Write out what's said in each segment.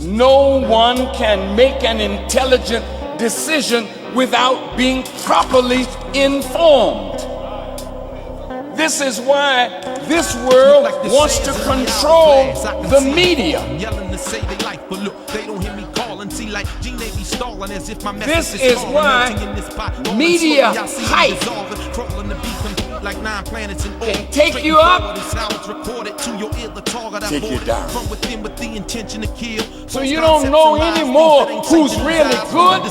No one can make an intelligent decision without being properly informed. This is why this world wants to control the media. This is why media hype can take you up, take you down. So you don't know anymore who's really good,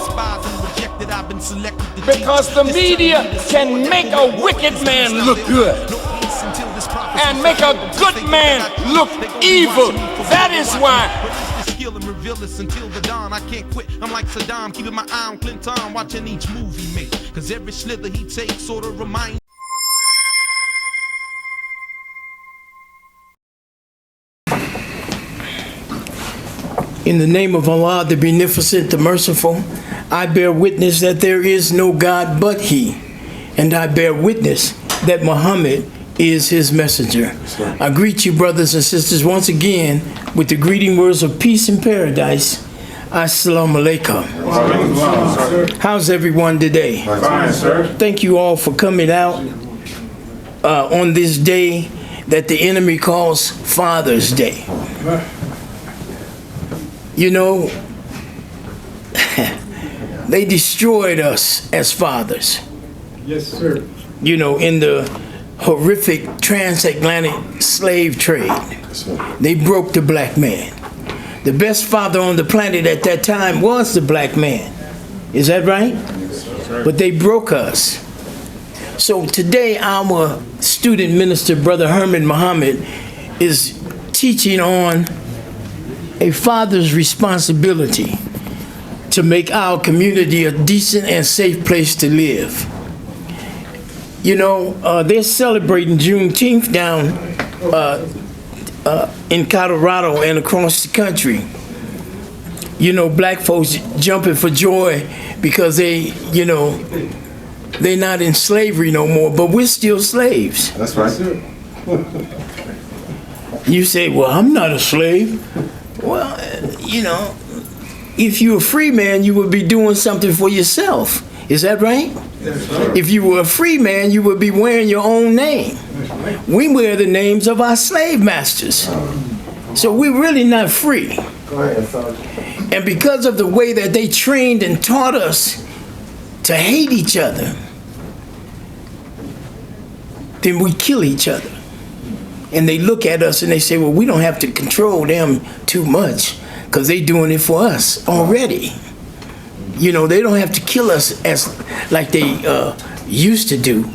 because the media can make a wicked man look good and make a good man look evil. That is why. Until the dawn, I can't quit. I'm like Saddam, keeping my eye on Clinton, watching each movie he makes. Cause every slither he takes sort of reminds. In the name of Allah, the Beneficent, the Merciful, I bear witness that there is no God but He, and I bear witness that Muhammad is His messenger. I greet you, brothers and sisters, once again with the greeting words of peace and paradise. Assalamu alaikum. How's everyone today? Fine, sir. Thank you all for coming out on this day that the enemy calls Father's Day. You know, they destroyed us as fathers. Yes, sir. You know, in the horrific transatlantic slave trade, they broke the black man. The best father on the planet at that time was the black man. Is that right? But they broke us. So today our student minister, Brother Herman Muhammad, is teaching on a father's responsibility to make our community a decent and safe place to live. You know, they're celebrating Juneteenth down in Colorado and across the country. You know, black folks jumping for joy because they, you know, they're not in slavery no more, but we're still slaves. That's right. You say, well, I'm not a slave. Well, you know, if you're a free man, you would be doing something for yourself. Is that right? Yes, if you were a free man, you would be wearing your own name. We wear the names of our slave masters. So we're really not free. And because of the way that they trained and taught us to hate each other, then we kill each other. And they look at us and they say, well, we don't have to control them too much because they're doing it for us already. You know, they don't have to kill us as like they used to do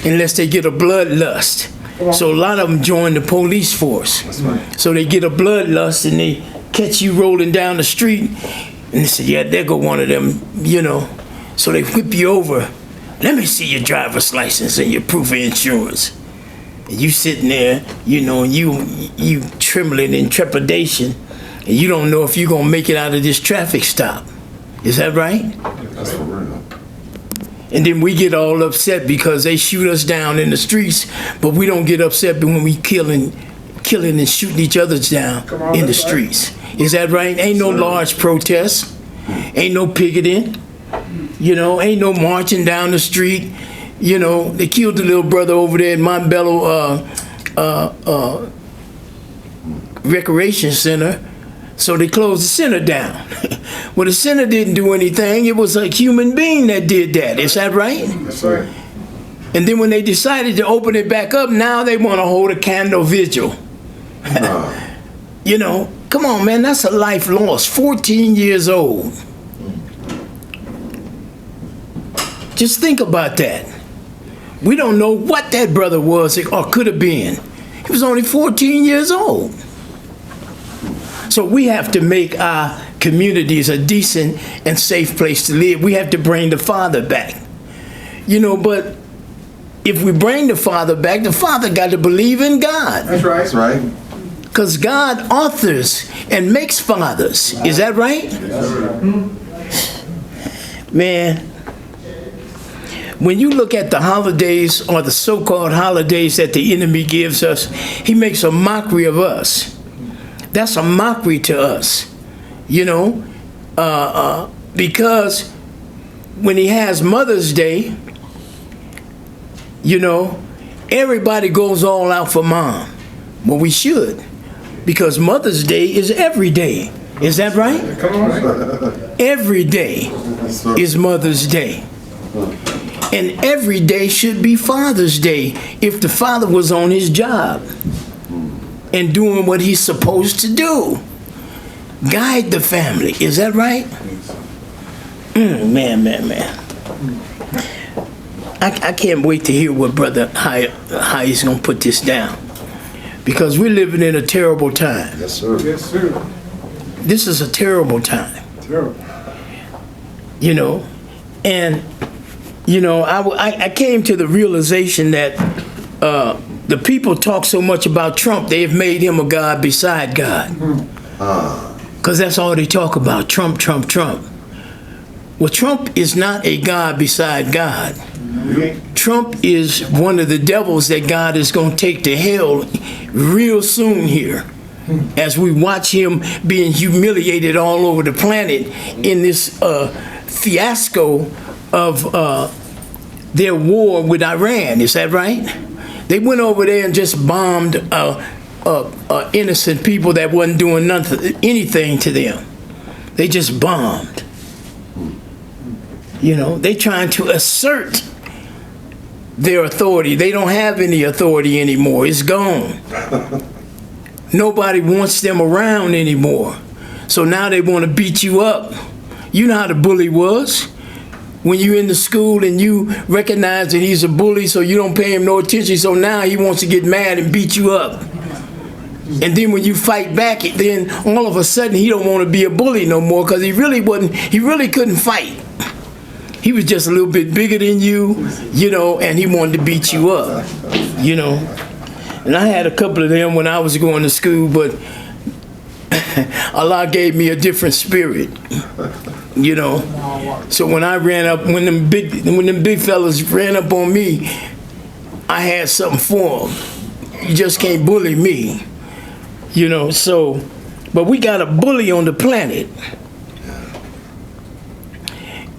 unless they get a bloodlust. So a lot of them join the police force. That's right. So they get a bloodlust and they catch you rolling down the street and they say, yeah, there go one of them, you know. So they whip you over. Let me see your driver's license and your proof of insurance. And you sitting there, you know, you trembling in trepidation, and you don't know if you're gonna make it out of this traffic stop. Is that right? That's for real. And then we get all upset because they shoot us down in the streets, but we don't get upset when we killing and shooting each other down in the streets. Is that right? Ain't no large protests, ain't no picketing, you know, ain't no marching down the street. You know, they killed the little brother over there at Montbello Recreation Center, so they closed the center down. Well, the center didn't do anything. It was a human being that did that. Is that right? That's right. And then when they decided to open it back up, now they want to hold a candle vigil. You know, come on, man, that's a life lost. 14 years old. Just think about that. We don't know what that brother was or could have been. He was only 14 years old. So we have to make our communities a decent and safe place to live. We have to bring the father back. You know, but if we bring the father back, the father got to believe in God. That's right. That's right. Because God authors and makes fathers. Is that right? Yes, man, when you look at the holidays or the so-called holidays that the enemy gives us, he makes a mockery of us. That's a mockery to us. you know, because when he has Mother's Day, you know, everybody goes all out for mom. Well, we should, because Mother's Day is every day. Is that right? Come on. Every day is Mother's Day. And every day should be Father's Day if the father was on his job and doing what he's supposed to do. Guide the family. Is that right? Man. I can't wait to hear what how he's going to put this down. Because we're living in a terrible time. Yes, sir. Yes, sir. This is a terrible time. Terrible. You know, and, you know, I came to the realization that the people talk so much about Trump, they have made him a God beside God. Because that's all they talk about, Trump. Well, Trump is not a God beside God. Trump is one of the devils that God is going to take to hell real soon here, as we watch him being humiliated all over the planet in this fiasco of their war with Iran. Is that right? They went over there and just bombed innocent people that wasn't doing anything to them. They just bombed. You know, they trying to assert their authority. They don't have any authority anymore. It's gone. Nobody wants them around anymore. So now they want to beat you up. You know how the bully was. When you're in the school and you recognize that he's a bully, so you don't pay him no attention, so now he wants to get mad and beat you up. And then when you fight back, then all of a sudden he don't want to be a bully no more, because he really couldn't fight. He was just a little bit bigger than you, you know, and he wanted to beat you up, you know. And I had a couple of them when I was going to school, but Allah gave me a different spirit, you know. So when I ran up, when them big fellas ran up on me, I had something for them. You just can't bully me, you know. So, but we got a bully on the planet.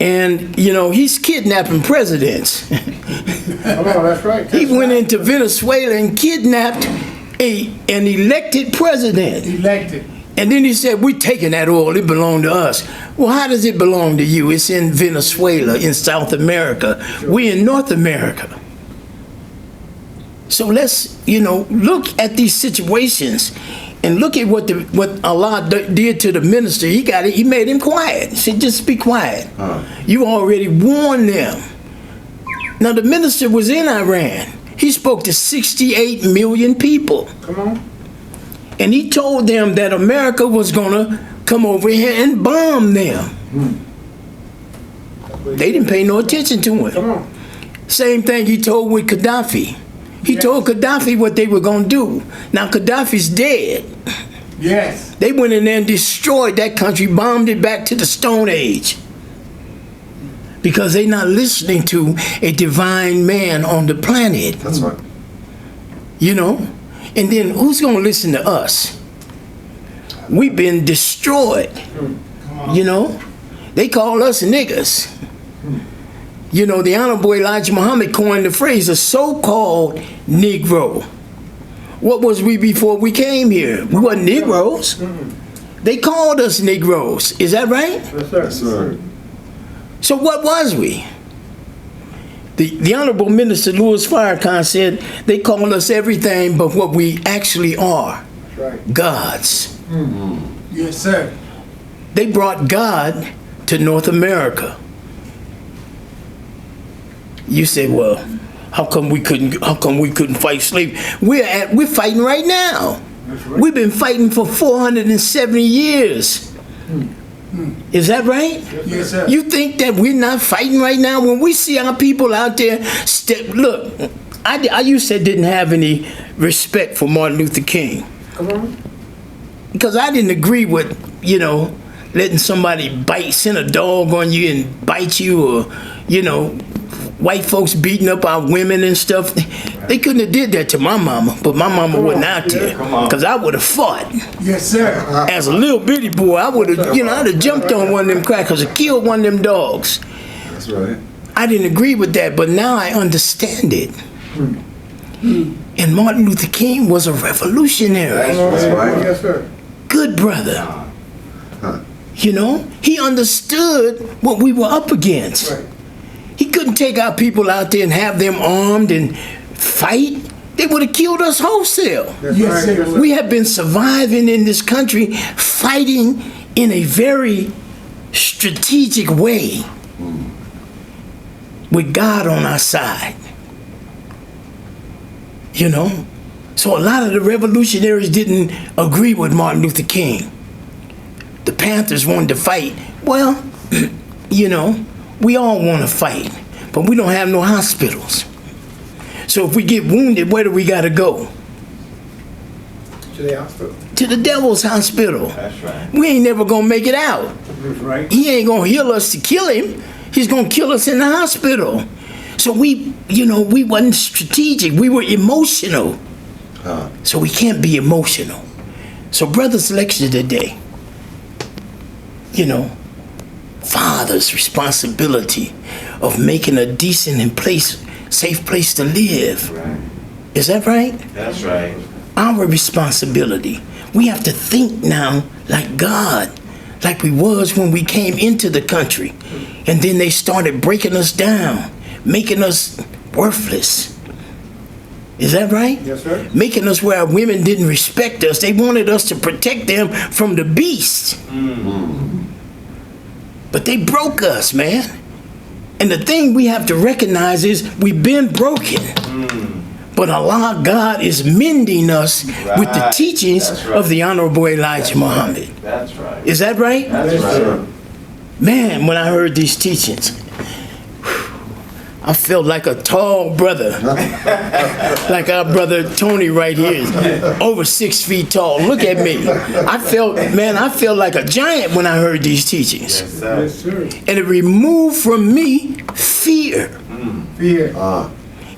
And, you know, he's kidnapping presidents. Come on, that's right. He went into Venezuela and kidnapped an elected president. Elected. And then he said, we're taking that oil, it belonged to us. Well, how does it belong to you? It's in Venezuela, in South America. We're in North America. So let's, you know, look at these situations and look at what Allah did to the minister. He made him quiet. He said, just be quiet. You already warned them. Now, the minister was in Iran. He spoke to 68 million people. Come on. And he told them that America was going to come over here and bomb them. They didn't pay no attention to him. Come on. Same thing he told with Gaddafi. He told Gaddafi what they were going to do. Now, Gaddafi's dead. Yes. They went in there and destroyed that country, bombed it back to the Stone Age. Because they're not listening to a divine man on the planet. That's right. You know? And then who's going to listen to us? We've been destroyed. You know? They call us niggas. You know, the Honorable Elijah Muhammad coined the phrase, a so-called Negro. What was we before we came here? We weren't Negroes. They called us Negroes. Is that right? Yes, sir. Yes, sir. So what was we? The Honorable Minister Louis Farrakhan said they call us everything but what we actually are. That's right. Gods. Yes, sir. They brought God to North America. You say, well, how come we couldn't fight slavery? We're fighting right now. That's right. We've been fighting for 470 years. Is that right? Yes, sir. You think that we're not fighting right now? When we see our people out there, look, I used to didn't have any respect for Martin Luther King. Come on. Because I didn't agree with, you know, letting somebody send a dog on you and bite you, or, you know, white folks beating up our women and stuff. They couldn't have did that to my mama, but my mama wasn't out there, because I would have fought. Yes, sir. As a little bitty boy, I would have, I'd have jumped on one of them crackers or killed one of them dogs. That's right. I didn't agree with that, but now I understand it. And Martin Luther King was a revolutionary. That's right. Yes, sir. Good brother. He understood what we were up against. Right. He couldn't take our people out there and have them armed and fight. They would have killed us wholesale. That's yes, right. Sir. We have been surviving in this country, fighting in a very strategic way with God on our side. So a lot of the revolutionaries didn't agree with Martin Luther King. The Panthers wanted to fight. Well, we all want to fight, but we don't have no hospitals. So if we get wounded, where do we got to go? To the hospital. To the devil's hospital. That's right. We ain't never going to make it out. That's right. He ain't going to heal us to kill him. He's going to kill us in the hospital. So we wasn't strategic. We were emotional. So we can't be emotional. So brother's lecture today, father's responsibility of making a decent and safe place to live. Right. Is that right? That's right. Our responsibility. We have to think now like God, like we was when we came into the country. And then they started breaking us down, making us worthless. Is that right? Yes, sir. Making us where our women didn't respect us. They wanted us to protect them from the beast. But they broke us, man. And the thing we have to recognize is we've been broken. But Allah, God is mending us with the teachings of the Honorable Elijah Muhammad. That's right. Is that right? That's right. Man, when I heard these teachings, I felt like a tall brother. Like our brother Tony right here is over 6 feet tall. Look at me. I felt like a giant when I heard these teachings. Yes, sir. Yes, sir. And it removed from me fear. Fear.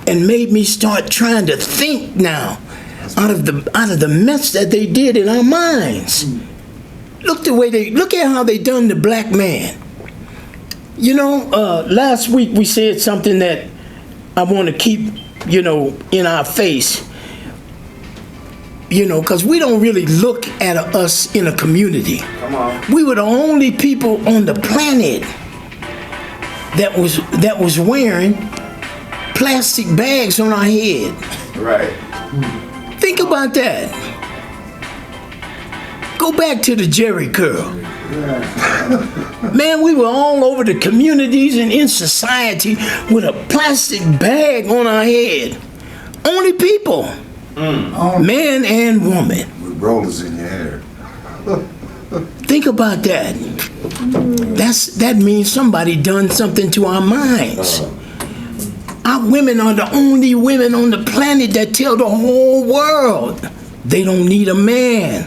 And made me start trying to think now out of the mess that they did in our minds. Look at how they done the black man. Last week we said something that I want to keep, in our face. Because we don't really look at us in a community. Come on. We were the only people on the planet that was wearing plastic bags on our head. Right. Think about that. Go back to the Jerry curl. Man, we were all over the communities and in society with a plastic bag on our head. Only people. Man and woman. With rollers in your hair. Think about that. That means somebody done something to our minds. Our women are the only women on the planet that tell the whole world they don't need a man.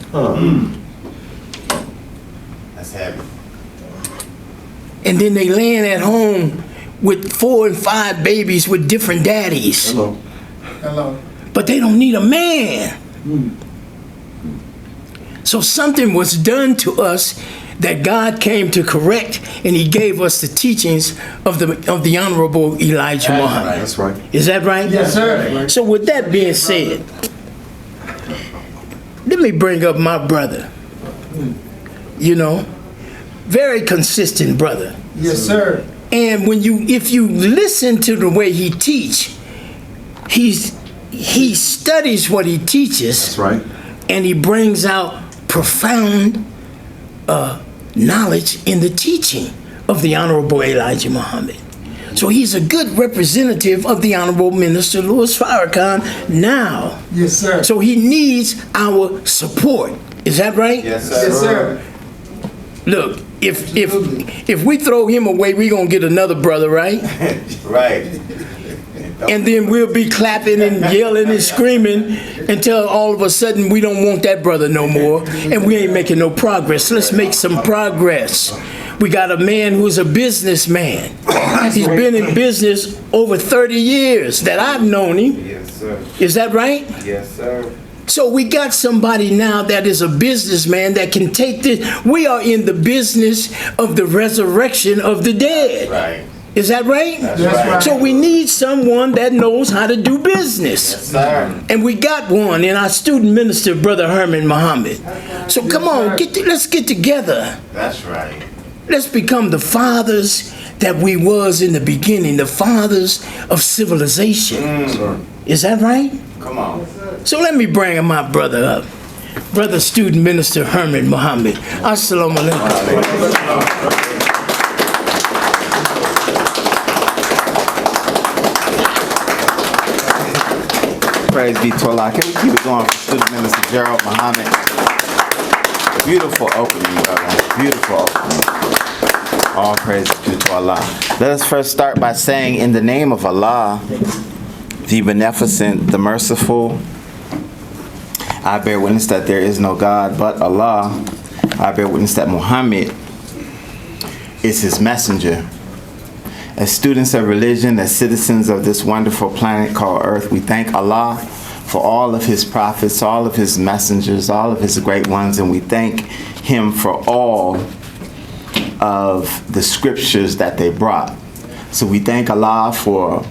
That's heavy. And then they laying at home with 4 and 5 babies with different daddies. Hello. But they don't need a man. So something was done to us that God came to correct, and he gave us the teachings of the Honorable Elijah Muhammad. That's right. Is that right? Yes, sir. So with that being said, let me bring up my brother. Very consistent brother. Yes, sir. And if you listen to the way he teach, he studies what he teaches. That's right. And he brings out profound knowledge in the teaching of the Honorable Elijah Muhammad. So he's a good representative of the Honorable Minister Louis Farrakhan now. Yes, sir. So he needs our support. Is that right? Yes, sir. Yes, sir. Look, if we throw him away, we're going to get another brother, right? Right. And then we'll be clapping and yelling and screaming until all of a sudden we don't want that brother no more, and we ain't making no progress. Let's make some progress. We got a man who's a businessman. He's been in business over 30 years that I've known him. Yes, sir. Is that right? Yes, sir. So we got somebody now that is a businessman that can take this. We are in the business of the resurrection of the dead. Right. Is that right? That's right. So we need someone that knows how to do business. Yes, sir. And we got one in our student minister, Brother Herman Muhammad. So come on, let's get together. That's right. Let's become the fathers that we was in the beginning, the fathers of civilization. Is that right? Come on. So let me bring my brother up. Brother student minister Herman Muhammad. Assalamu alaikum. Praise be to Allah. Can we keep it going for student minister Gerald Muhammad? Beautiful opening, brother. Beautiful opening. All praise be to Allah. Let us first start by saying, in the name of Allah, the beneficent, the merciful, I bear witness that there is no God but Allah. I bear witness that Muhammad is his messenger. As students of religion, as citizens of this wonderful planet called Earth, we thank Allah for all of his prophets, all of his messengers, all of his great ones, and we thank him for all of the scriptures that they brought. So we thank Allah for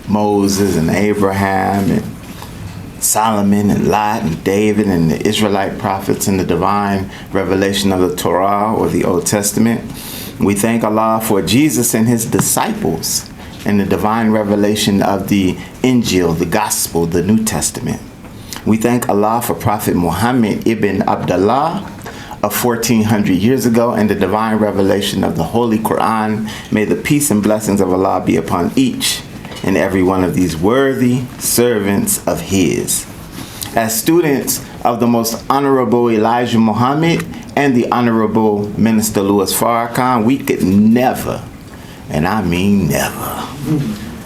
Moses and Abraham and Solomon and Lot and David and the Israelite prophets and the divine revelation of the Torah or the Old Testament. We thank Allah for Jesus and his disciples and the divine revelation of the Injil, the Gospel, the New Testament. We thank Allah for Prophet Muhammad ibn Abdullah of 1400 years ago and the divine revelation of the Holy Quran. May the peace and blessings of Allah be upon each and every one of these worthy servants of his. As students of the most honorable Elijah Muhammad and the honorable Minister Louis Farrakhan, we could never, and I mean never,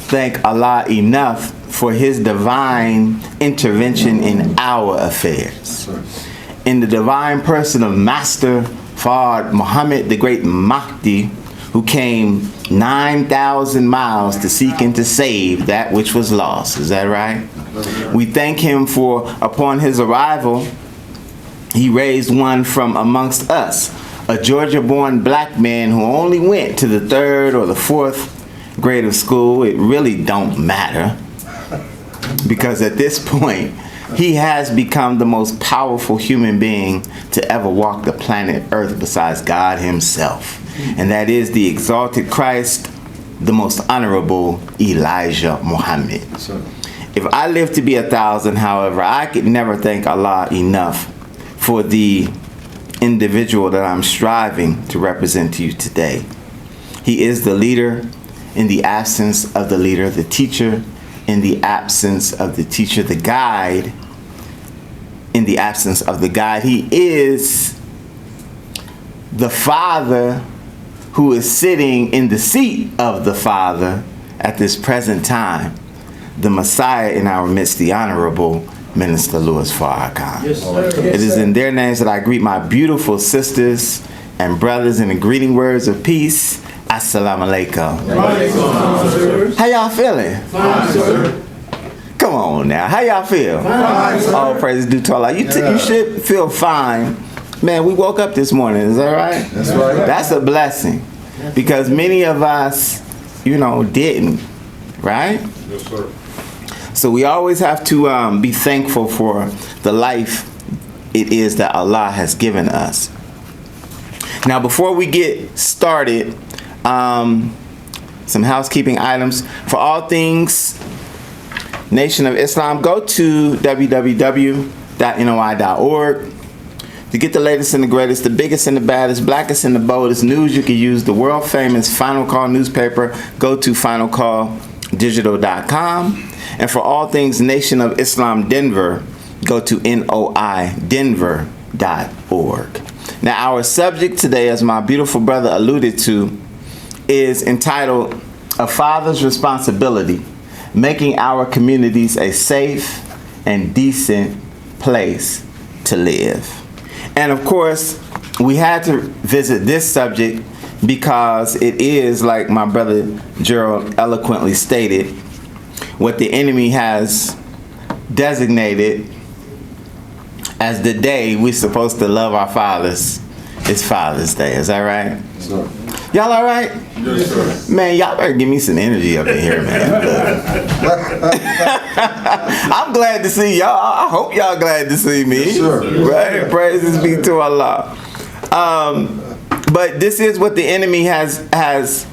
thank Allah enough for his divine intervention in our affairs. In the divine person of Master Fard Muhammad, the great Mahdi, who came 9,000 miles to seek and to save that which was lost. Is that right? We thank him for, upon his arrival, he raised one from amongst us, a Georgia-born black man who only went to the 3rd or the 4th grade of school. It really don't matter, because at this point, he has become the most powerful human being to ever walk the planet Earth besides God himself. And that is the exalted Christ, the most honorable Elijah Muhammad. If I live to be 1,000, however, I could never thank Allah enough for the individual that I'm striving to represent to you today. He is the leader in the absence of the leader, the teacher in the absence of the teacher, the guide in the absence of the guide. He is the Father who is sitting in the seat of the Father at this present time, the Messiah in our midst, the Honorable Minister Louis Farrakhan. Yes, sir. It is in their names that I greet my beautiful sisters and brothers in the greeting words of peace. Assalamu alaikum. How y'all feeling? Fine, sir. Come on now. How y'all feel? Fine. All praise due to Allah. You should feel fine. Man, we woke up this morning. Is that right? That's right. That's a blessing. Because many of us, didn't. Right? Yes, sir. So we always have to be thankful for the life it is that Allah has given us. Now, before we get started, some housekeeping items. For all things Nation of Islam, go to www.noi.org to get the latest and the greatest, the biggest and the baddest, blackest and the boldest news you can use. The world famous Final Call newspaper, go to finalcalldigital.com. And for all things Nation of Islam Denver, go to noidenver.org. Now, our subject today, as my beautiful brother alluded to, is entitled A Father's Responsibility, Making Our Communities a Safe and Decent Place to Live. And of course, we had to visit this subject because it is, like my brother Gerald eloquently stated, what the enemy has designated as the day we're supposed to love our fathers is Father's Day. Is that right? Sir. Y'all all right? Yes, sir. Man, y'all better give me some energy up in here, man. I'm glad to see y'all. I hope y'all glad to see me. Yes, sir. Right? Praises be to Allah. But this is what the enemy has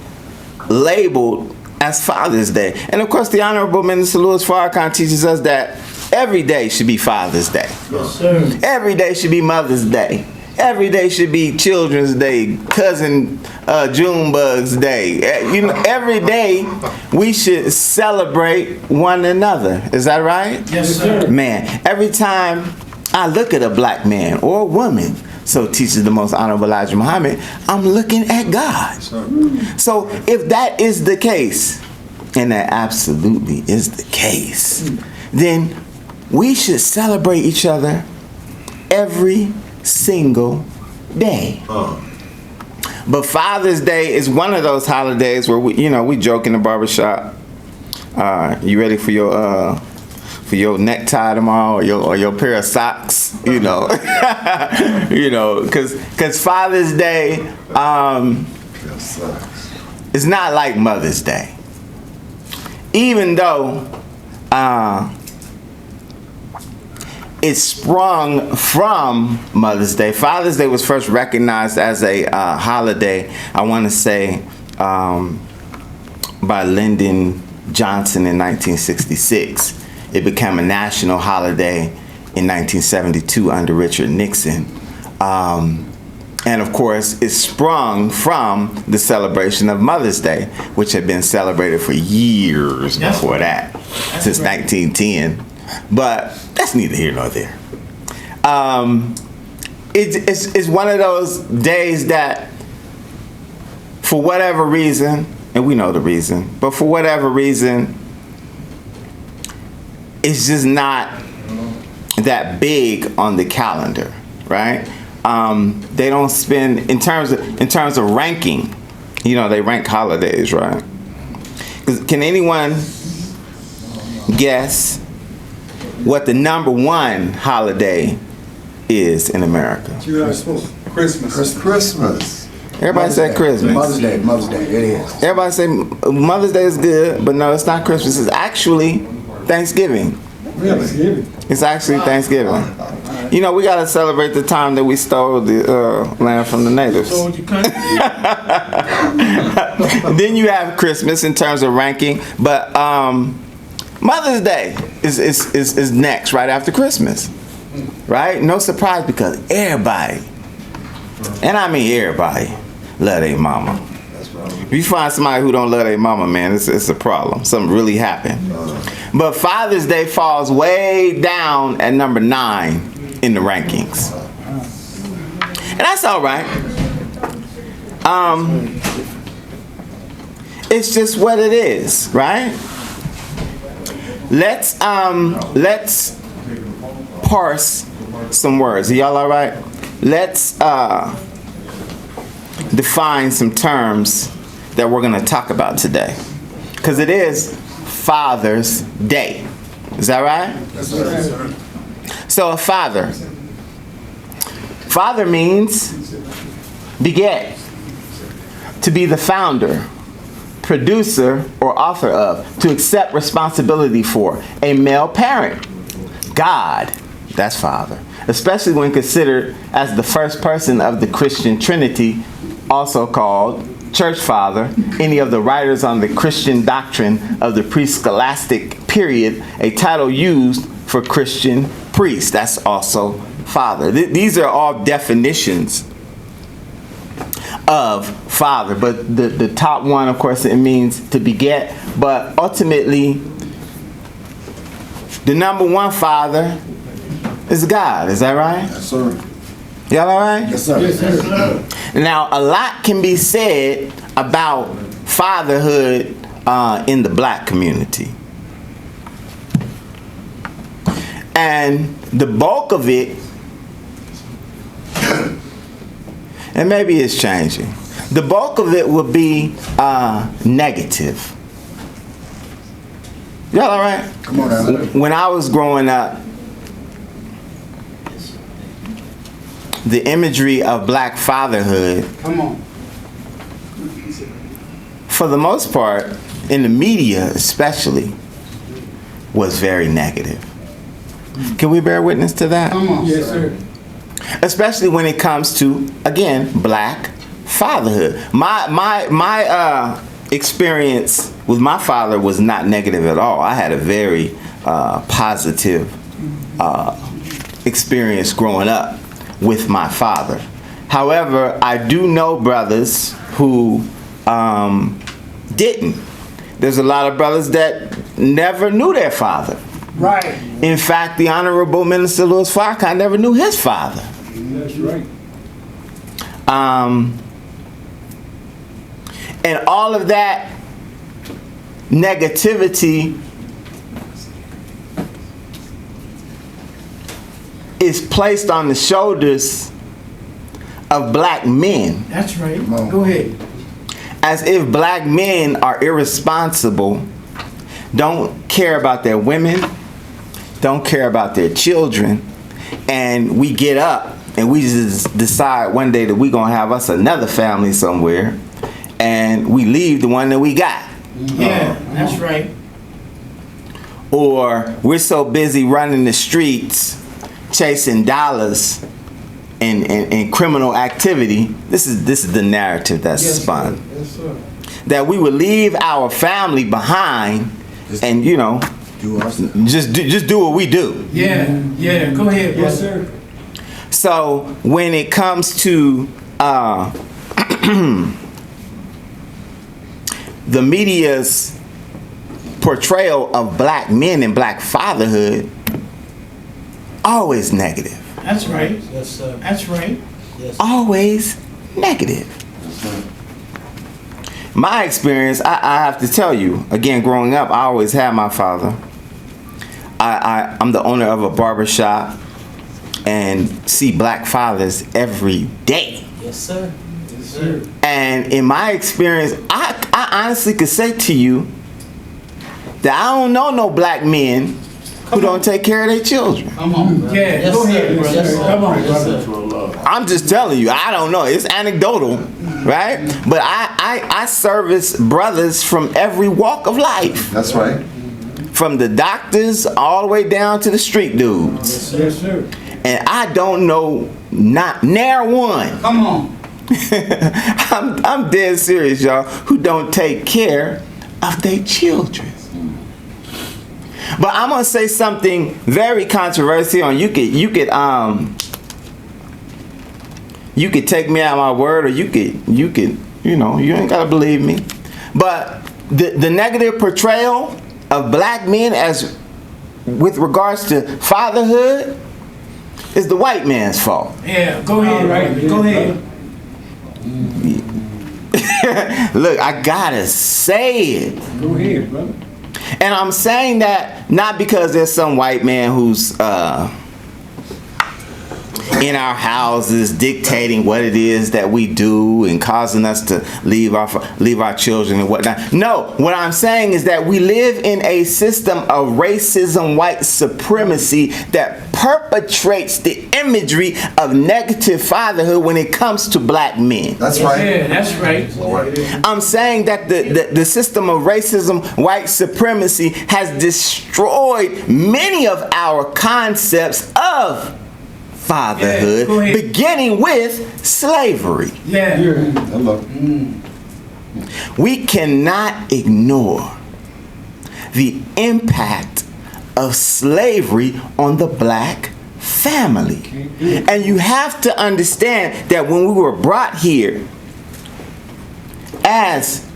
labeled as Father's Day. And of course, the Honorable Minister Louis Farrakhan teaches us that every day should be Father's Day. Yes, sir. Every day should be Mother's Day. Every day should be Children's Day, Cousin Junebug's Day. Every day we should celebrate one another. Is that right? Yes, sir. Man, every time I look at a black man or a woman, so teaches the Most Honorable Elijah Muhammad, I'm looking at God. So if that is the case, and that absolutely is the case, then we should celebrate each other every single day. But Father's Day is one of those holidays where we joke in the barbershop. You ready for your necktie tomorrow or your pair of socks? Because Father's Day is not like Mother's Day, even though it sprung from Mother's Day. Father's Day was first recognized as a holiday, I want to say, by Lyndon Johnson in 1966. It became a national holiday in 1972 under Richard Nixon. And of course, it sprung from the celebration of Mother's Day, which had been celebrated for years before that, since 1910. But that's neither here nor there. It's one of those days that, for whatever reason, and we know the reason, but for whatever reason, it's just not that big on the calendar, right? They don't spend, in terms of ranking, they rank holidays, right? Can anyone guess what the number one holiday is in America? Christmas. Christmas. Everybody said Christmas. Mother's Day. It is. Everybody say Mother's Day is good, but no, it's not Christmas. It's actually Thanksgiving. Really? It's actually Thanksgiving. We got to celebrate the time that we stole the land from the natives. Then you have Christmas in terms of ranking, but Mother's Day is next, right after Christmas, right? No surprise, because everybody, and I mean everybody, love their mama. If you find somebody who don't love their mama, man, it's a problem. Something really happened. But Father's Day falls way down at number 9 in the rankings, and that's all right. It's just what it is, right? Let's parse some words. Are y'all all right? Let's define some terms that we're going to talk about today, because it is Father's Day. Is that right? Yes, sir. So a father means beget, to be the founder, producer, or author of, to accept responsibility for, a male parent. God, that's Father, especially when considered as the first person of the Christian Trinity, also called Church Father. Any of the writers on the Christian doctrine of the pre-scholastic period, a title used for Christian priests. That's also Father. These are all definitions of Father, but the top one, of course, it means to beget, but ultimately the number one Father is God. Is that right? Yes, sir. Y'all all right? Yes, sir. Yes, sir. Now, a lot can be said about fatherhood in the black community. And the bulk of it, and maybe it's changing, The bulk of it would be negative. Y'all all right? Come on now. When I was growing up, the imagery of black fatherhood, Come on. for the most part, in the media especially, was very negative. Can we bear witness to that? Come on. Yes, sir. Especially when it comes to, again, black fatherhood. My experience with my father was not negative at all. I had a very positive experience growing up with my father. However, I do know brothers who didn't. There's a lot of brothers that never knew their father. Right. In fact, the Honorable Minister Louis Farrakhan never knew his father. That's right. And all of that negativity is placed on the shoulders of black men, That's right. Go ahead. as if black men are irresponsible, don't care about their women, don't care about their children, and we get up and we just decide one day that we're gonna have us another family somewhere, and we leave the one that we got. Yeah, that's right. Or we're so busy running the streets chasing dollars and criminal activity. This is the narrative that's spun. Yes, sir. That we would leave our family behind and, you know, just do what we do. Yeah, yeah. Go ahead, yes, sir. So when it comes to the media's portrayal of black men and black fatherhood, always negative. That's right. Yes, sir. That's right. Always negative. My experience, I have to tell you, again, growing up, I always had my father. I'm the owner of a barbershop and see black fathers every day. Yes, sir. Yes, sir. And in my experience, I honestly could say to you that I don't know no black men who don't take care of their children. Come on. Yeah, yes, go ahead, brother. Yes, come on, brother. I'm just telling you, I don't know. It's anecdotal, right? But I service brothers from every walk of life. That's right. From the doctors all the way down to the street dudes. Yes, sir. And I don't know not ne'er one. Come on. I'm dead serious, y'all, who don't take care of their children. But I'm gonna say something very controversial, and you could take me at my word, or you could, you know, you ain't gotta believe me. But the negative portrayal of black men as with regards to fatherhood is the white man's fault. Yeah, go ahead, right? Go ahead. Look, I gotta say it. Go ahead, brother. And I'm saying that not because there's some white man who's in our houses dictating what it is that we do and causing us to leave our children and whatnot. No, what I'm saying is that we live in a system of racism, white supremacy that perpetrates the imagery of negative fatherhood when it comes to black men. That's right. Yeah, that's right. I'm saying that the system of racism, white supremacy has destroyed many of our concepts of fatherhood, beginning with slavery. Yeah. Hello. We cannot ignore the impact of slavery on the black family. And you have to understand that when we were brought here as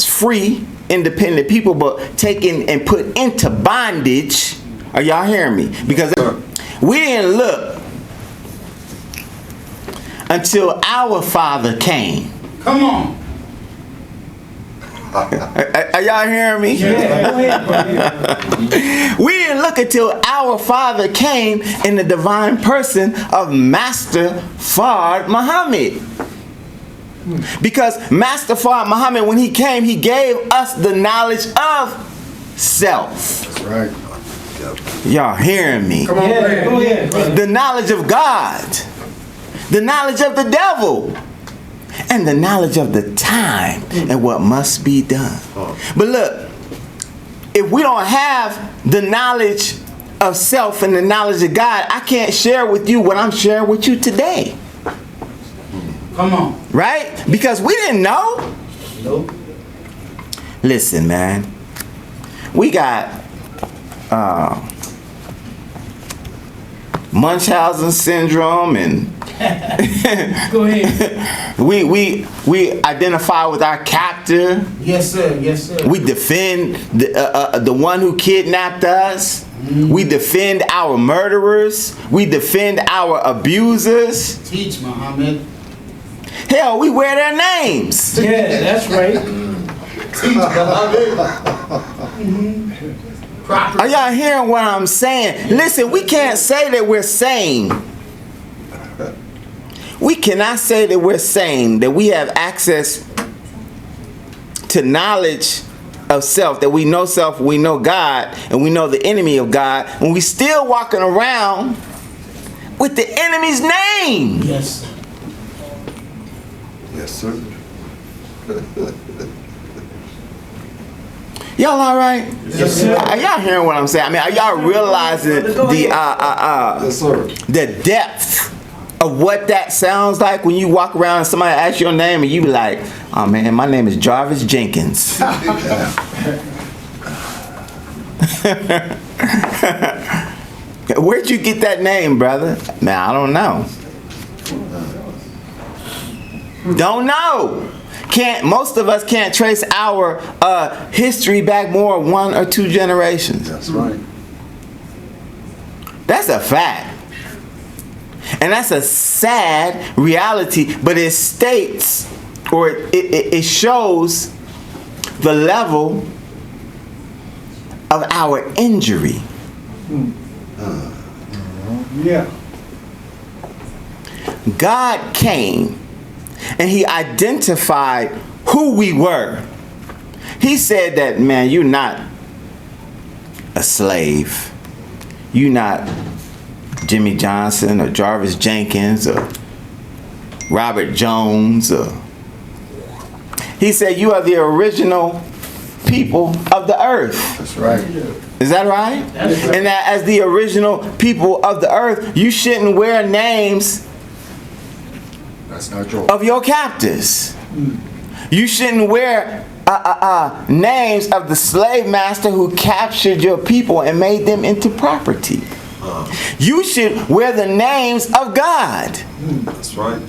free, independent people, but taken and put into bondage, are y'all hearing me? Because we didn't look until our father came. Come on. Are y'all hearing me? Yeah, go ahead, brother. We didn't look until our father came in the divine person of Master Fard Muhammad. Because Master Farrakhan Muhammad, when he came, he gave us the knowledge of self. That's right. Y'all hearing me? Come on, Yeah, go ahead, brother. The knowledge of God, the knowledge of the devil, and the knowledge of the time and what must be done. But look, if we don't have the knowledge of self and the knowledge of God, I can't share with you what I'm sharing with you today. Come on. Right? Because we didn't know. Nope. Listen, man. We got Munchausen syndrome, and Go ahead. we identify with our captor. Yes, sir. Yes, sir. We defend the one who kidnapped us. We defend our murderers. We defend our abusers. Teach, Muhammad. Hell, we wear their names. Yeah, that's right. Are y'all hearing what I'm saying? Listen, we can't say that we're sane. We cannot say that we're sane, that we have access to knowledge of self, that we know self, we know God, and we know the enemy of God, and we still walking around with the enemy's name. Yes, sir. Yes, sir. Y'all all right? Yes, sir. Are y'all hearing what I'm saying? I mean, are y'all realizing Yes, sir. the depth of what that sounds like when you walk around and somebody asks your name and you be like, oh man, my name is Jarvis Jenkins. Where'd you get that name, brother? Man, I don't know. Don't know. Most of us can't trace our history back more 1 or 2 generations. That's right. That's a fact. And that's a sad reality, but it states, or it shows the level of our injury. Yeah. God came and he identified who we were. He said that, man, you're not a slave. You're not Jimmy Johnson or Jarvis Jenkins or Robert Jones. He said you are the original people of the earth. That's right. Is that right? That's right. And that as the original people of the earth, you shouldn't wear names That's not your. of your captors. You shouldn't wear names of the slave master who captured your people and made them into property. You should wear the names of God. That's right.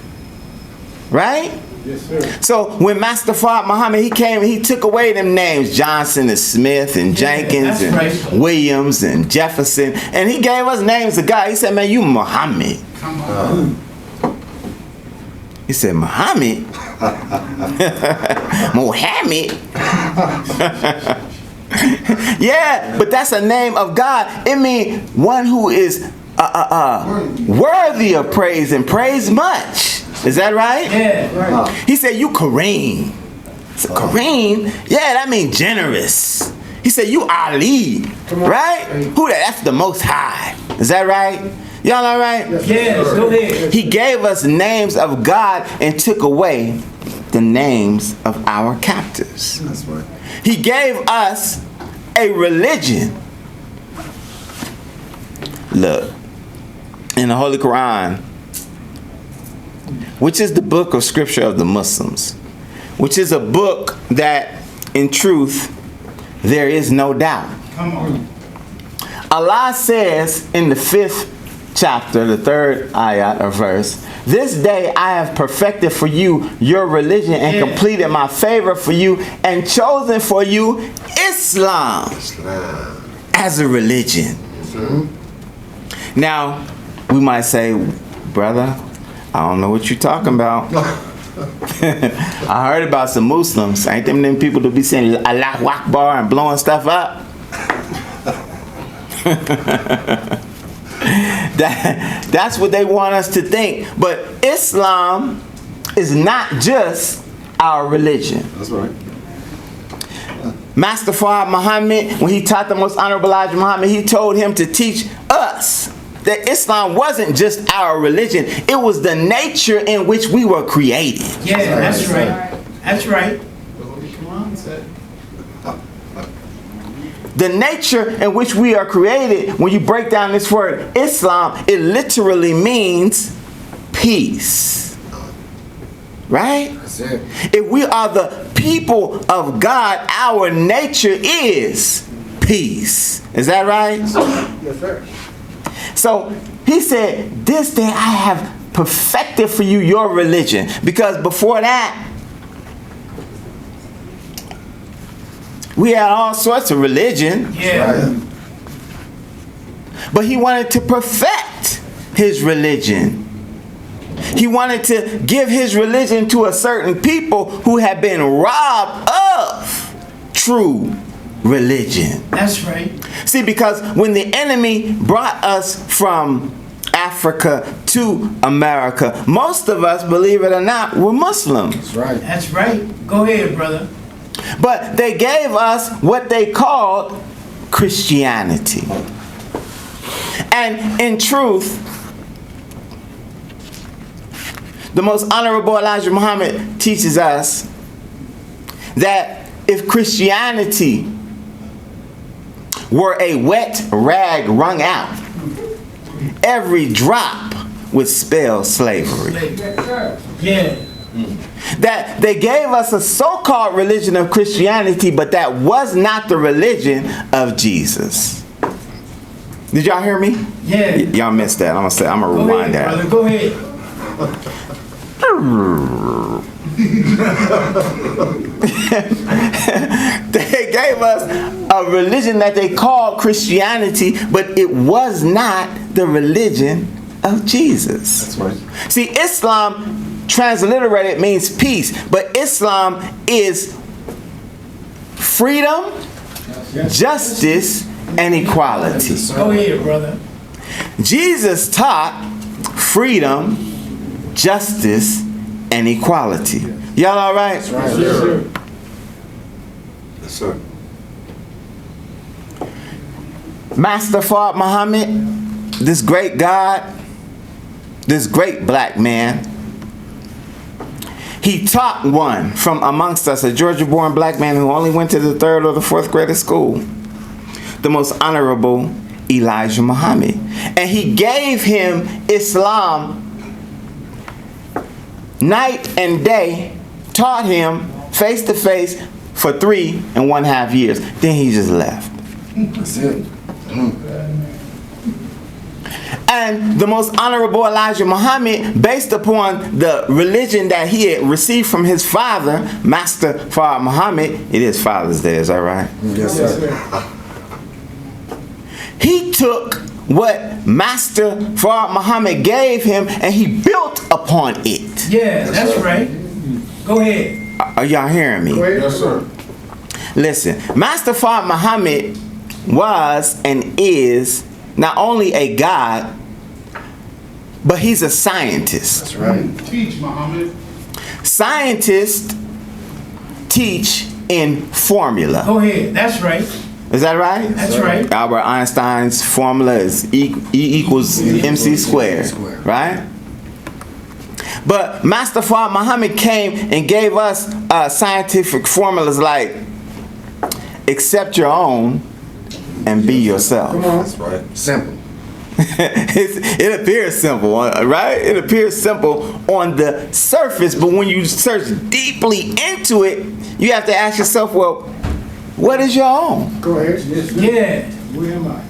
Right? Yes, sir. So when Master Farrakhan Muhammad, he came and he took away them names, Johnson and Smith and Jenkins that's and right. Williams and Jefferson, and he gave us names of God. He said, man, you Muhammad. Come on. He said, Muhammad? Mohammed? Yeah, but that's a name of God. It means one who is worthy of praise and praise much. Is that right? Yeah, right. He said, you Kareem. I said, Kareem? Yeah, that means generous. He said, you Ali. Right? Who that? That's the Most High. Is that right? Y'all all right? Yes, go ahead. He gave us names of God and took away the names of our captors. That's right. He gave us a religion. Look, in the Holy Quran, which is the book of scripture of the Muslims, which is a book that, in truth, there is no doubt. Come on. Allah says in the 5th chapter, the 3rd ayat or verse, this day I have perfected for you your religion and completed my favor for you and chosen for you Islam as a religion. Now, we might say, brother, I don't know what you're talking about. I heard about some Muslims. Ain't them people to be saying Allahu Akbar and blowing stuff up? That's what they want us to think. But Islam is not just our religion. That's right. Master Fard Muhammad, when he taught the Most Honorable Elijah Muhammad, he told him to teach us that Islam wasn't just our religion. It was the nature in which we were created. Yeah, that's right. That's right. The nature in which we are created, when you break down this word Islam, it literally means peace. Right? That's it. If we are the people of God, our nature is peace. Is that right? Yes, sir. So he said, this day I have perfected for you your religion. Because before that, we had all sorts of religion. Yeah. Right. But he wanted to perfect his religion. He wanted to give his religion to a certain people who had been robbed of true religion. That's right. See, because when the enemy brought us from Africa to America, most of us, believe it or not, were Muslims. That's right. That's right. Go ahead, brother. But they gave us what they called Christianity. And in truth, the Most Honorable Elijah Muhammad teaches us that if Christianity were a wet rag wrung out, every drop would spell slavery. Yeah. That they gave us a so-called religion of Christianity, but that was not the religion of Jesus. Did y'all hear me? Yeah. Y'all missed that. I'm gonna Go rewind ahead, that. brother. Go ahead. They gave us a religion that they called Christianity, but it was not the religion of Jesus. That's right. See, Islam transliterated means peace, but Islam is freedom, justice, and equality. Go ahead, brother. Jesus taught freedom, justice, and equality. Y'all all right? That's right. Yes, sir. Yes, sir. Master Fard Muhammad, this great God, this great black man, he taught one from amongst us, a Georgia-born black man who only went to the 3rd or the 4th grade of school, the Most Honorable Elijah Muhammad. And he gave him Islam night and day, taught him face to face for 3.5 years. Then he just left. That's it. And the Most Honorable Elijah Muhammad, based upon the religion that he had received from his father, Master Fard Muhammad, it is Father's Day, is that right? Yes, sir. He took what Master Fard Muhammad gave him and he built upon it. Yeah, that's right. Go ahead. Are y'all hearing me? Yes, sir. Listen, Master Fard Muhammad was and is not only a God, but he's a scientist. That's right. Teach, Muhammad. Scientists teach in formula. Go ahead. That's right. Is that right? That's right. Albert Einstein's formula is E equals MC squared, right? But Master Fard Muhammad came and gave us scientific formulas like accept your own and be yourself. Come on. That's right. Simple. It appears simple, right? It appears simple on the surface, but when you search deeply into it, you have to ask yourself, well, what is your own? Go ahead. Yeah. Where am I?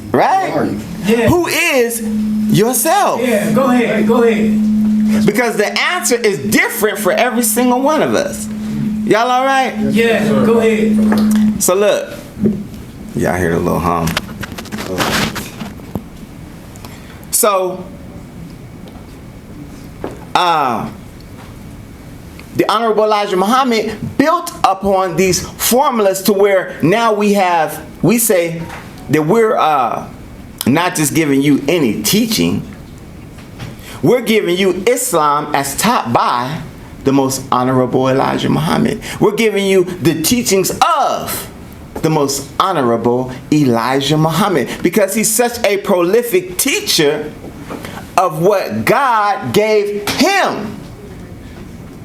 Right? Who are you? Yeah. Who is yourself? Yeah. Go ahead. Go ahead. Because the answer is different for every single one of us. Y'all all right? Yeah. Go ahead. So look, y'all hear the little hum. So, the Honorable Elijah Muhammad built upon these formulas to where now we say that we're not just giving you any teaching, we're giving you Islam as taught by the most honorable Elijah Muhammad. We're giving you the teachings of the most honorable Elijah Muhammad, because he's such a prolific teacher of what God gave him.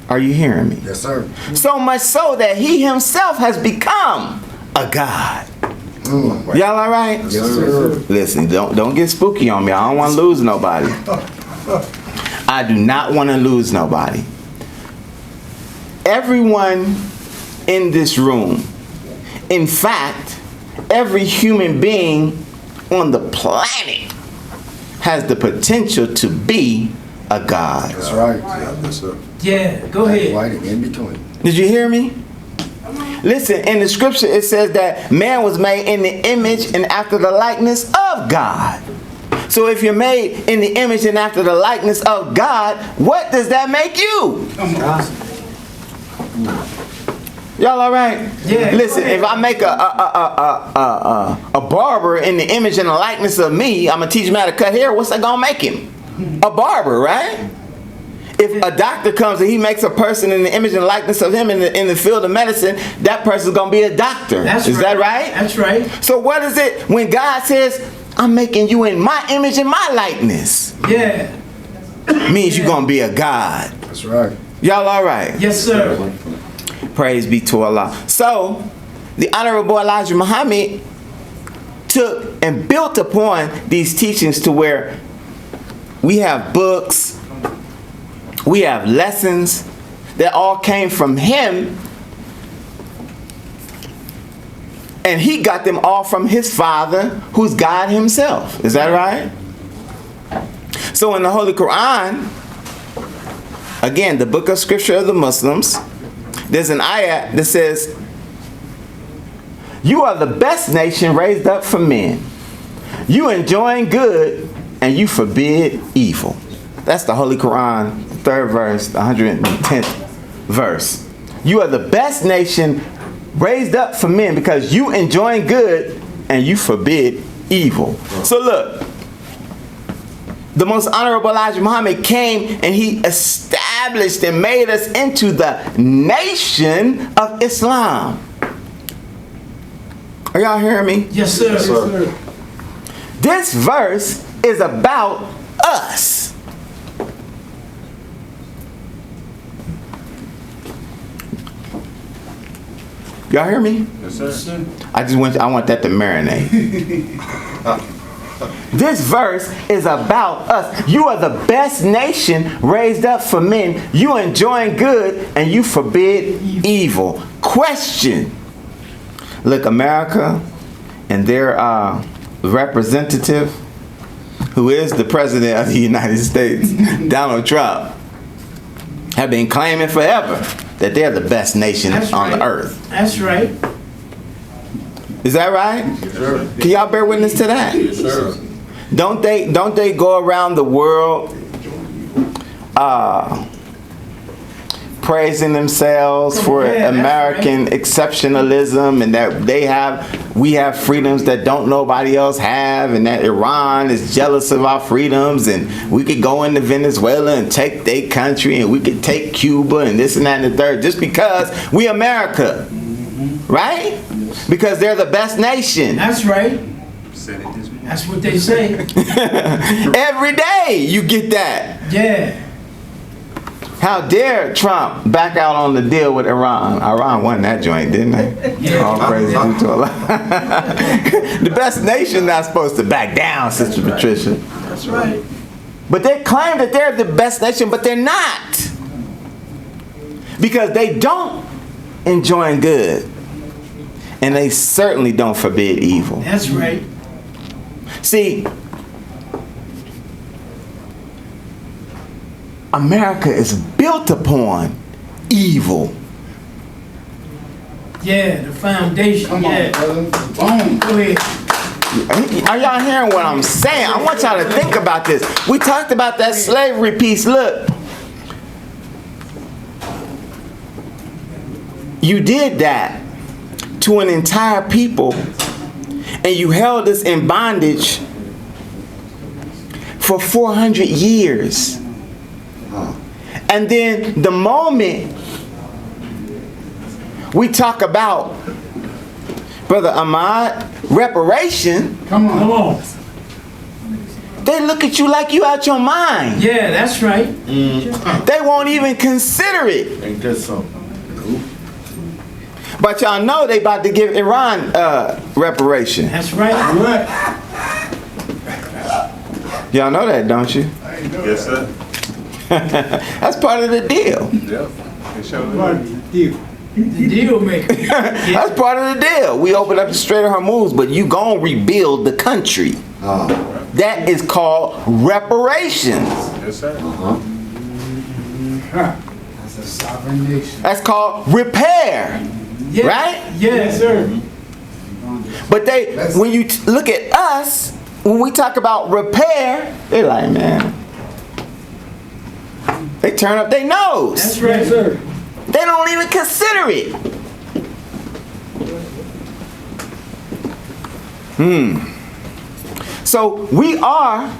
Are you hearing me? Yes, sir. So much so that he himself has become a God. Y'all all right? Yes, sir. Listen, don't get spooky on me. I don't want to lose nobody. I do not want to lose nobody. Everyone in this room, in fact, every human being on the planet has the potential to be a God. That's right. Yeah, yes, sir. Yeah, go ahead. Right in between. Did you hear me? Listen, in the scripture it says that man was made in the image and after the likeness of God. So if you're made in the image and after the likeness of God, what does that make you? Y'all all right? Yeah. Listen, if I make a barber in the image and the likeness of me, I'm gonna teach him how to cut hair. What's that gonna make him? A barber, right? If a doctor comes and he makes a person in the image and likeness of him in the field of medicine, that person's gonna be a doctor. Is that right? That's right. So what is it when God says, I'm making you in my image and my likeness? Yeah. Means you're gonna be a God. That's right. Y'all all right? Yes, sir. Praise be to Allah. So, the Honorable Elijah Muhammad took and built upon these teachings to where we have books, we have lessons that all came from him, and he got them all from his Father, who's God himself. Is that right? So in the Holy Quran, again, the book of scripture of the Muslims, there's an ayah that says, you are the best nation raised up for men. You enjoin good and you forbid evil. That's the Holy Quran, 3rd verse, the 110th verse. You are the best nation raised up for men because you enjoin good and you forbid evil. So look, the most honorable Elijah Muhammad came and he established and made us into the nation of Islam. Are y'all hearing me? Yes, sir. Yes, sir. This verse is about us. Y'all hear me? Yes, sir. I want that to marinate. This verse is about us. You are the best nation raised up for men. You enjoin good and you forbid evil. Question. Look, America and their representative, who is the president of the United States, Donald Trump, have been claiming forever that they're the best nation on the earth. That's right. Is that right? Yes, sir. Can y'all bear witness to that? Yes, sir. Don't they go around the world praising themselves for American exceptionalism, and that we have freedoms that don't nobody else have, and that Iran is jealous of our freedoms, and we could go into Venezuela and take their country, and we could take Cuba and this and that and the third, just because we America, right? Because they're the best nation. That's right. That's what they say. Every day you get that. Yeah. How dare Trump back out on the deal with Iran? Iran won that joint, didn't they? Yeah. All praise due to Allah. The best nation not supposed to back down, Sister Patricia. That's right. But they claim that they're the best nation, but they're not. Because they don't enjoin good. And they certainly don't forbid evil. That's right. See, America is built upon evil. Yeah, the foundation. Come on, brother. Boom. Go ahead. Are y'all hearing what I'm saying? I want y'all to think about this. We talked about that slavery piece. Look, you did that to an entire people, and you held us in bondage for 400 years. And then the moment we talk about, Brother Ahmad, reparation, Come on. they look at you like you out your mind. Yeah, that's right. They won't even consider it. Ain't that something? But y'all know they about to give Iran reparation. That's right. Y'all know that, don't you? Yes, sir. That's part of the deal. Yep. It sure is. The deal maker. That's part of the deal. We open up the Strait of Hormuz, but you gon' rebuild the country. That is called reparations. Yes, sir. That's a sovereign nation. That's called repair. Yeah. Right? Yes, sir. But when you look at us, when we talk about repair, they're like, man, they turn up their nose. That's right, sir. They don't even consider it. So we are,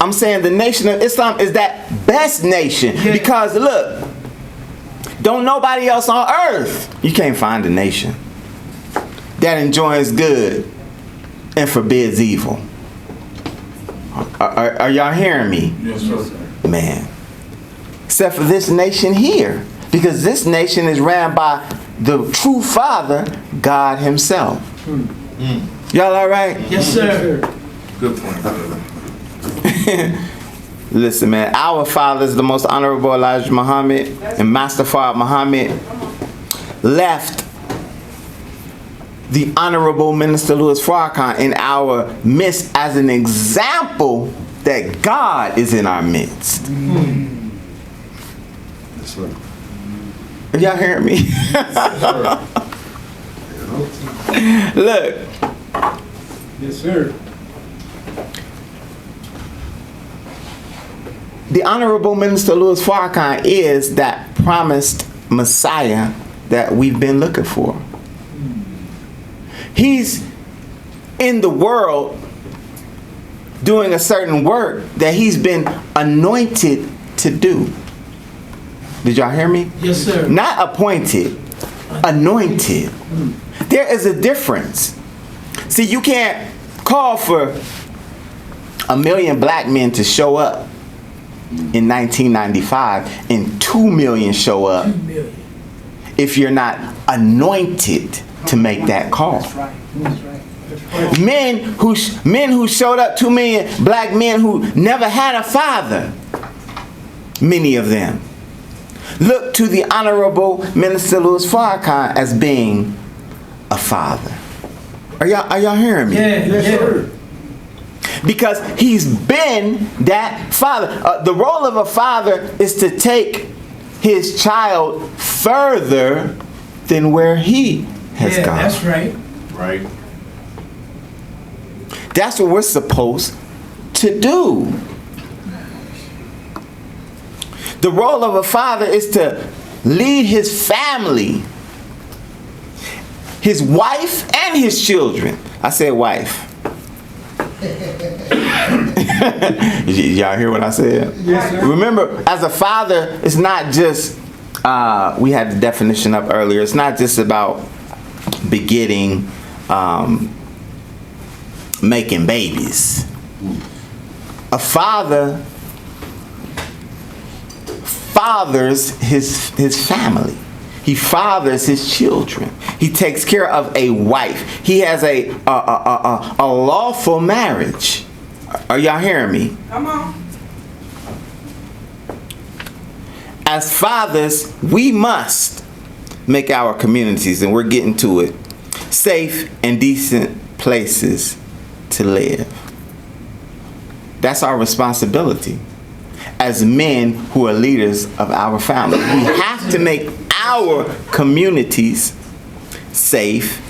I'm saying the nation of Islam is that best nation. Yeah. Because look, don't nobody else on earth, you can't find a nation that enjoys good and forbids evil. Are y'all hearing me? Yes, sir. Man. Except for this nation here. Because this nation is ran by the true Father, God Himself. Y'all all right? Yes, sir. Good point, brother. Listen, man. Our fathers, the most honorable Elijah Muhammad and Master Fard Muhammad, left the honorable Minister Louis Farrakhan in our midst as an example that God is in our midst. Yes, sir. Are y'all hearing me? Look, Yes, sir. the Honorable Minister Louis Farrakhan is that promised Messiah that we've been looking for. He's in the world doing a certain work that he's been anointed to do. Did y'all hear me? Yes, sir. Not appointed, anointed. There is a difference. See, you can't call for 1 million black men to show up in 1995 and 2 million show up 2 million. if you're not anointed to make that call. That's right. That's right. That's right. Men who showed up, 2 million black men who never had a father, many of them, look to the Honorable Minister Louis Farrakhan as being a father. Are y'all hearing me? Yeah, yes, sir. Because he's been that father. The role of a father is to take his child further than where he has Yeah, gone. that's right. Right. That's what we're supposed to do. The role of a father is to lead his family, his wife and his children. I said wife. Y'all hear what I said? Yes, sir. Remember, as a father, it's not just, we had the definition up earlier, it's not just about begetting, making babies. A father fathers his family. He fathers his children. He takes care of a wife. He has a lawful marriage. Are y'all hearing me? Come on. As fathers, we must make our communities, and we're getting to it, safe and decent places to live. That's our responsibility as men who are leaders of our family. We have to make our communities safe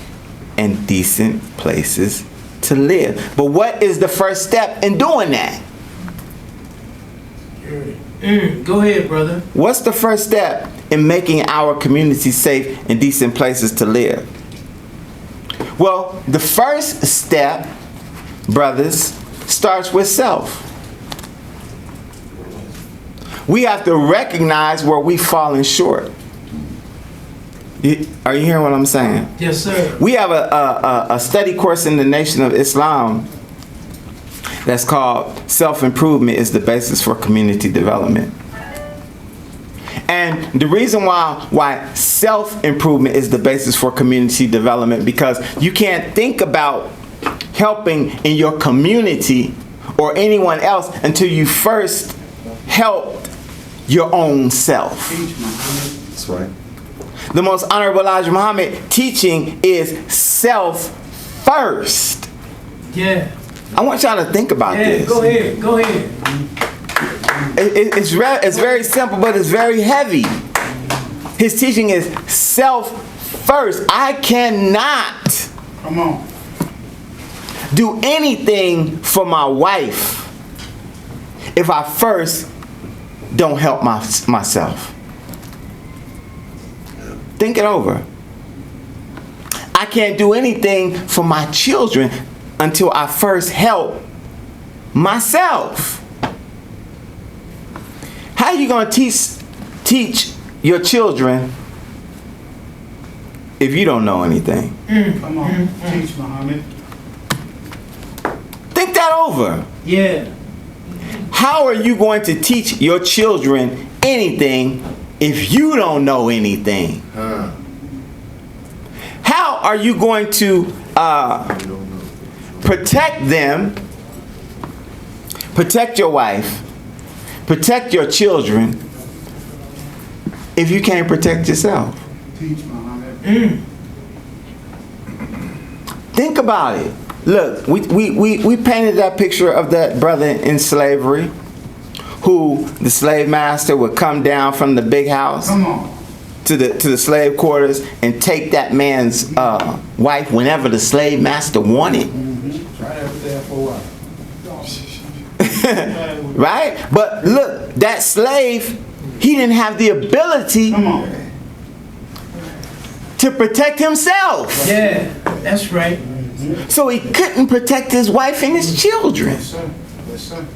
and decent places to live. But what is the first step in doing that? Go ahead, brother. What's the first step in making our communities safe and decent places to live? Well, the first step, brothers, starts with self. We have to recognize where we've fallen short. Are you hearing what I'm saying? Yes, sir. We have a study course in the Nation of Islam that's called Self-Improvement is the Basis for Community Development. And the reason why self-improvement is the basis for community development, because you can't think about helping in your community or anyone else until you first helped your own self. That's right. The most honorable Elijah Muhammad teaching is self first. Yeah. I want y'all to think about this. Go ahead. Go ahead. It's very simple, but it's very heavy. His teaching is self first. I cannot do anything for my wife if I first don't help myself. Think it over. I can't do anything for my children until I first help myself. How are you going to teach your children if you don't know anything? Come on, teach Muhammad. Think that over. Yeah. How are you going to teach your children anything if you don't know anything? How are you going to protect them, protect your wife, protect your children if you can't protect yourself? Teach Muhammad. Think about it. Look, we painted that picture of that brother in slavery who the slave master would come down from the big house to the slave quarters and take that man's wife whenever the slave master wanted. Try that there for a while. Right? But look, that slave, he didn't have the ability to protect himself. Yeah, that's right. So he couldn't protect his wife and his children. Yes, sir. Yes, sir.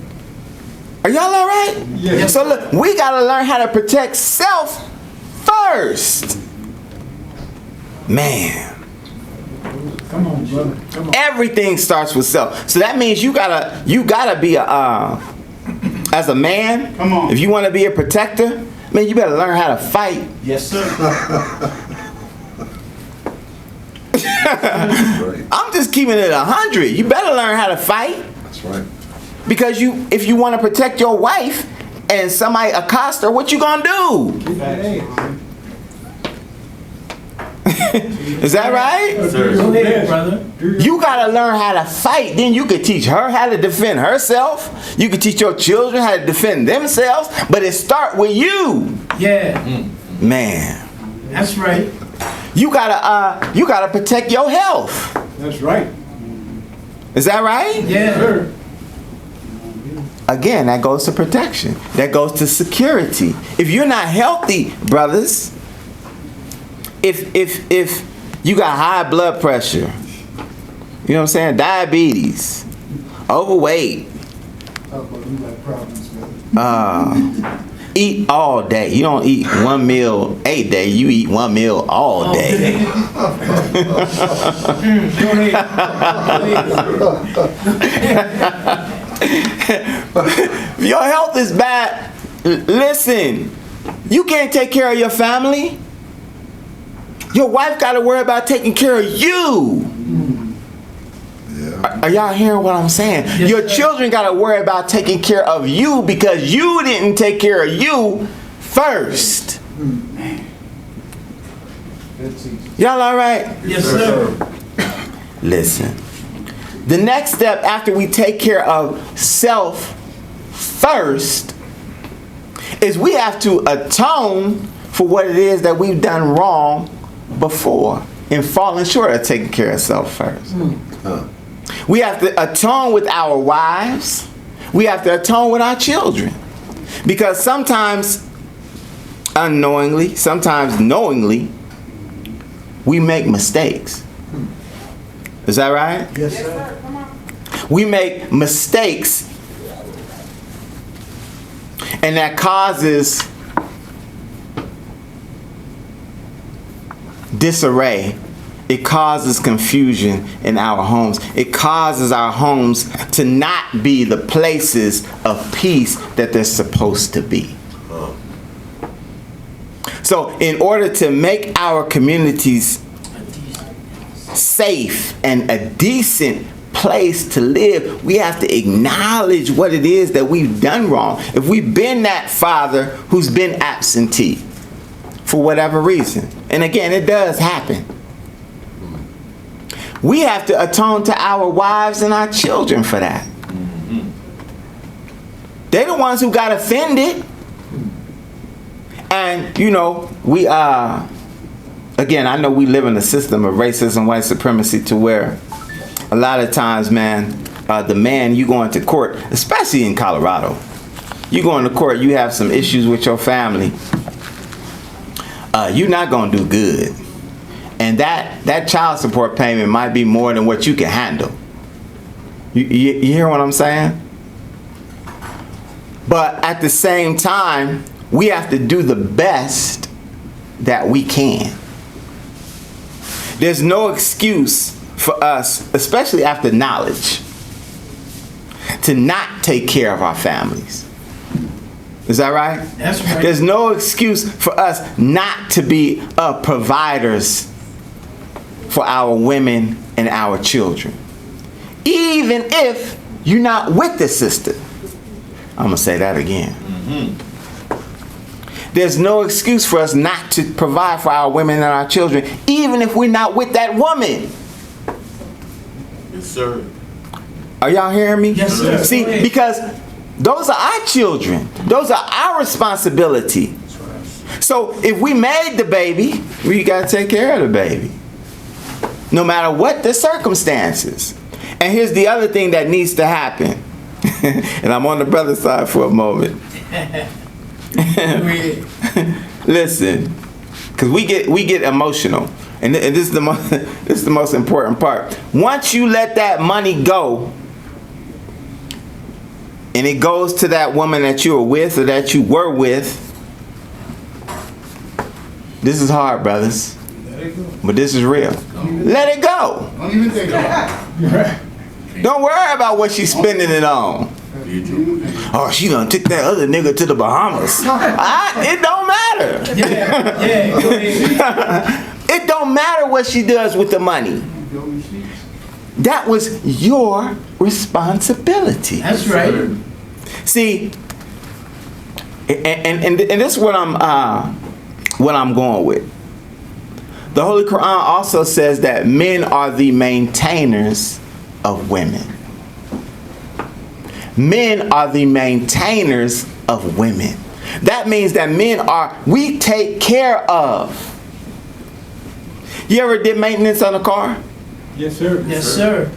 Are y'all all right? Yes. So look, we got to learn how to protect self first. Man. Come on, brother. Come on. Everything starts with self. So that means you gotta be as a man. Come on. If you want to be a protector, man, you better learn how to fight. Yes, sir. I'm just keeping it 100. You better learn how to fight. That's right. Because if you want to protect your wife and somebody accost her, what you gonna do? Is that right? Go ahead, brother. You gotta learn how to fight. Then you could teach her how to defend herself. You could teach your children how to defend themselves. But it start with you. Yeah, Man. that's right. You gotta protect your health. That's right. Is that right? Yeah. Sir. Again, that goes to protection. That goes to security. If you're not healthy, brothers, if you got high blood pressure, you know what I'm saying, diabetes, overweight, Talk about you got problems, brother. eat all day. You don't eat one meal a day. You eat one meal all day. Go ahead. If your health is bad, listen, you can't take care of your family. Your wife got to worry about taking care of you. Yeah. Are y'all hearing what I'm saying? Yes, Your sir. children got to worry about taking care of you because you didn't take care of you first. Good teaching. Y'all all right? Yes, sir. Listen. The next step after we take care of self first is we have to atone for what it is that we've done wrong before and falling short of taking care of self first. We have to atone with our wives. We have to atone with our children. Because sometimes unknowingly, sometimes knowingly, we make mistakes. Is that right? Yes, sir. We make mistakes. And that causes disarray. It causes confusion in our homes. It causes our homes to not be the places of peace that they're supposed to be. So in order to make our communities safe and a decent place to live, we have to acknowledge what it is that we've done wrong. If we've been that father who's been absentee for whatever reason, and again, it does happen, we have to atone to our wives and our children for that. They're the ones who got offended. And, you know, we again, I know we live in a system of racism, white supremacy, to where a lot of times, man, the man, you go into court, especially in Colorado, you go into court, you have some issues with your family, you're not going to do good. And that child support payment might be more than what you can handle. You hear what I'm saying? But at the same time, we have to do the best that we can. There's no excuse for us, especially after knowledge, to not take care of our families. Is that right? That's right. There's no excuse for us not to be providers for our women and our children. Even if you're not with the sister. I'm going to say that again. There's no excuse for us not to provide for our women and our children, even if we're not with that woman. Yes, sir. Are y'all hearing me? Yes, sir. See, because those are our children. Those are our responsibility. So if we made the baby, we got to take care of the baby, no matter what the circumstances. And here's the other thing that needs to happen. And I'm on the brother side for a moment. Listen, because we get emotional, and this is the most important part. Once you let that money go, and it goes to that woman that you were with or that you were with, this is hard, brothers, but this is real. Let it go. Don't even think about it. Don't worry about what she's spending it on. Oh, she done took that other nigga to the Bahamas. It don't matter. It don't matter what she does with the money. That was your responsibility. That's right. See, and this is what I'm going with. The Holy Quran also says that men are the maintainers of women. Men are the maintainers of women. That means that we take care of. You ever did maintenance on a car? Yes, sir. Yes, sir.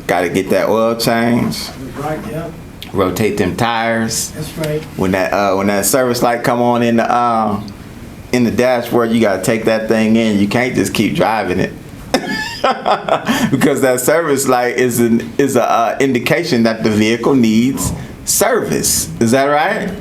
Got to get that oil changed. Right, yeah. Rotate them tires. That's right. When that service light come on in the dashboard, you got to take that thing in. You can't just keep driving it. Because that service light is an indication that the vehicle needs service. Is that right?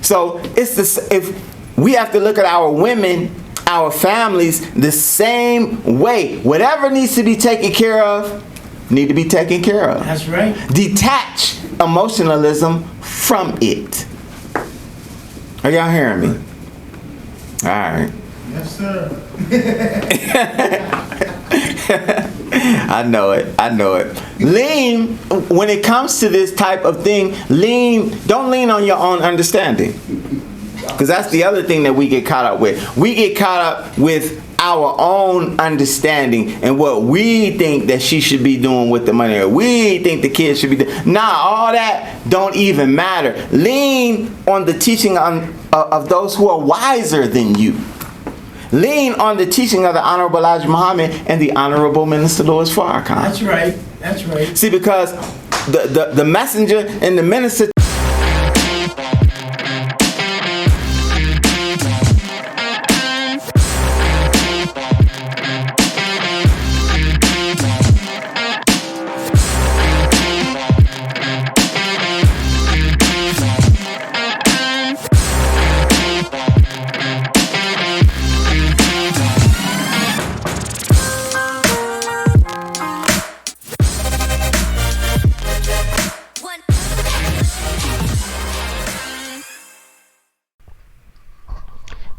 So if we have to look at our women, our families, the same way. Whatever needs to be taken care of, need to be taken care of. That's right. Detach emotionalism from it. Are y'all hearing me? All right. Yes, sir. I know it. Lean, when it comes to this type of thing, don't lean on your own understanding. Because that's the other thing that we get caught up with. We get caught up with our own understanding and what we think that she should be doing with the money, or we think the kids should be doing. Nah, all that don't even matter. Lean on the teaching of those who are wiser than you. Lean on the teaching of the Honorable Elijah Muhammad and the Honorable Minister Louis Farrakhan. That's right. That's right. See, because the messenger and the minister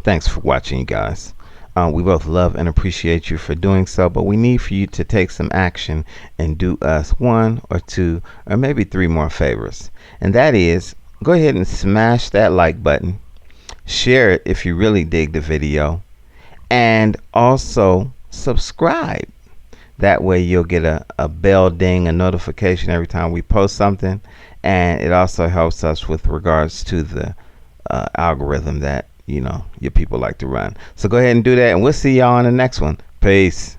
Thanks for watching, you guys. We both love and appreciate you for doing so, but we need for you to take some action and do us 1 or 2 or maybe 3 more favors. And that is, go ahead and smash that like button. Share it if you really dig the video. And also subscribe. That way you'll get a bell ding, a notification every time we post something. And it also helps us with regards to the algorithm that, you know, your people like to run. So go ahead and do that, and we'll see y'all on the next one. Peace.